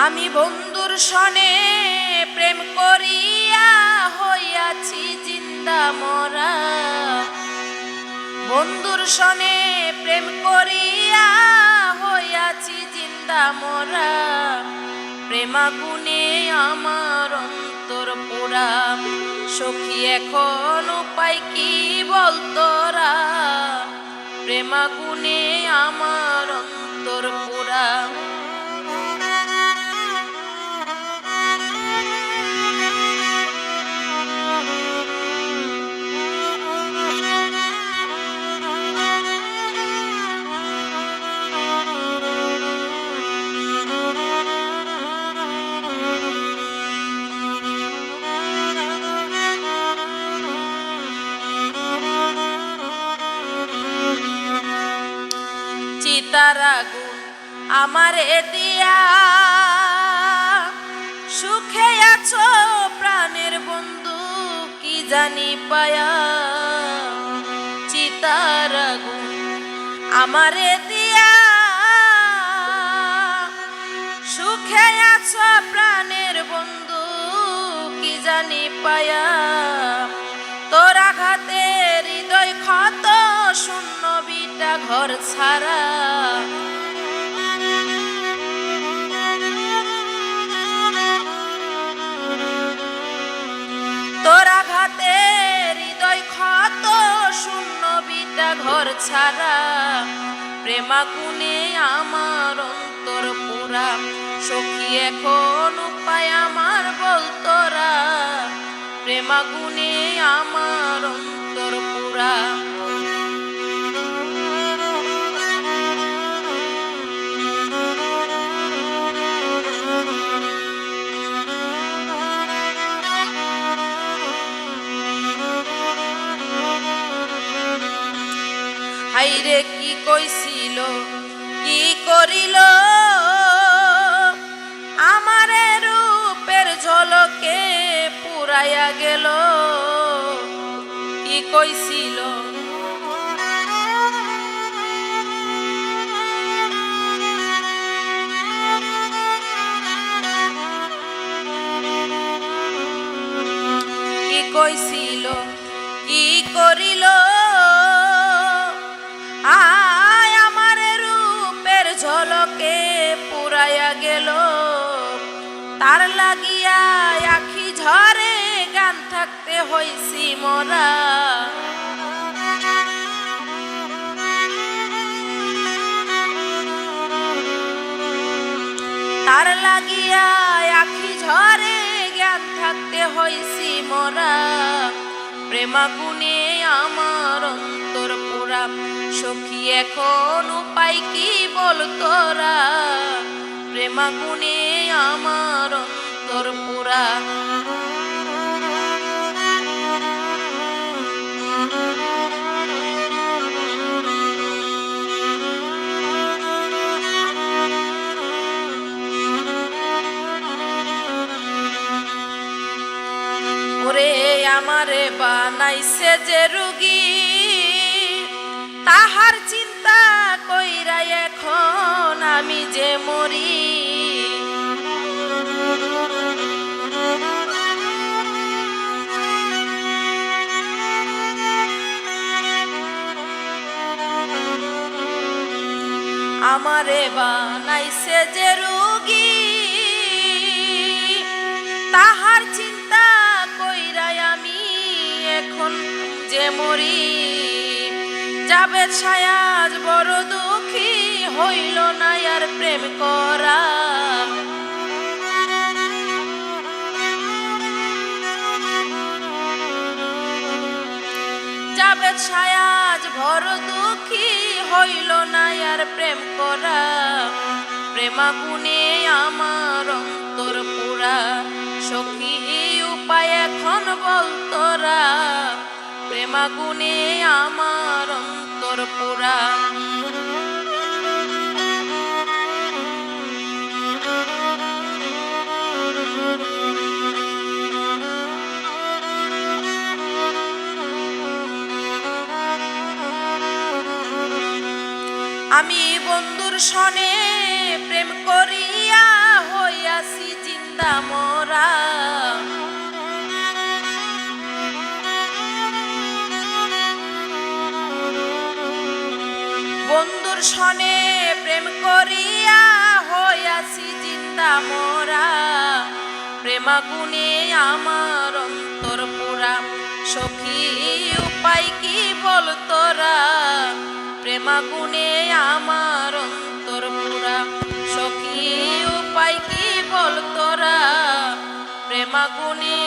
আমি বন্ধুর সনে প্রেম করিয়া হইয়াছি জিন্দা মরা। বন্ধুর সনে প্রেম করিয়া হইয়াছি জিন্দা মরা। প্রেমাগুনে আমার অন্তর পোড়া। সখী এখন উপায় কি বল তোরা? প্রেমাগুনে আমার অন্তর পোড়া। চিতার আগুন আমারে দিয়া সুখে আছো প্রাণের বন্ধু কি জানি পায়া। চিতার আগুন আমারে দিয়া সুখে আছো প্রাণের বন্ধু কি জানি পায়া। তোর আঘাতে হৃদয় ক্ষত শূন্য বিটা ঘর ছাড়া। তোর আঘাতে হৃদয় ক্ষত শূন্য বিটা ঘর ছাড়া। প্রেমাগুনে আমার অন্তর পোড়া। সখী এখন উপায় আমার বল তোরা? প্রেমাগুনে আমার অন্তর পোড়া। হাইরে কি কইছিল কি করিল আমারে রূপের ঝলকে পুরাইয়া গেল। কি কইছিল কি কইছিল কি করিল আয় আমার রূপের ঝলকে পুরাইয়া গেল। তার লাগিয়া আখি ঝরে গান থাকতে হইছি মরা। তার লাগিয়া আখি ঝরে জ্ঞান থাকতে হইছি মরা। প্রেমাগুনে আমার অন্তর পোড়া। সখী এখন উপায় কি বল তোরা? প্রেমাগুনে আমার অন্তর পোড়া। ওরে আমারে বানাইছে যে রুগী তাহার চিন্তা কইরা এখন আমি যে মরি। আমারে বানাইছে যে রুগী তাহার চিন্তা কইরা আমি এখন যে মরি। জাবেদ সায়াজ বড় দুঃখী হইল না আর প্রেম করা। জাবেদ সায়াজ বড় দুঃখী হইল না আর প্রেম করা। প্রেমাগুনে আমার অন্তর পোড়া। সখী উপায় এখন বল তোরা? প্রেমাগুনে আমার অন্তর পোড়া। আমি বন্ধুর সনে প্রেম করিয়া হইয়া হইয়াছি জিন্দা মোরা। বন্ধুর সনে প্রেম করিয়া হইয়াছি জিন্দা মোরা। প্রেমাগুনে আমার অন্তর পুরা, সখী উপায় কি বল তোরা। প্রেমাগুনে আমার অন্তর পুরা, সখী উপায় কি বল তোরা। প্রেমাগুনে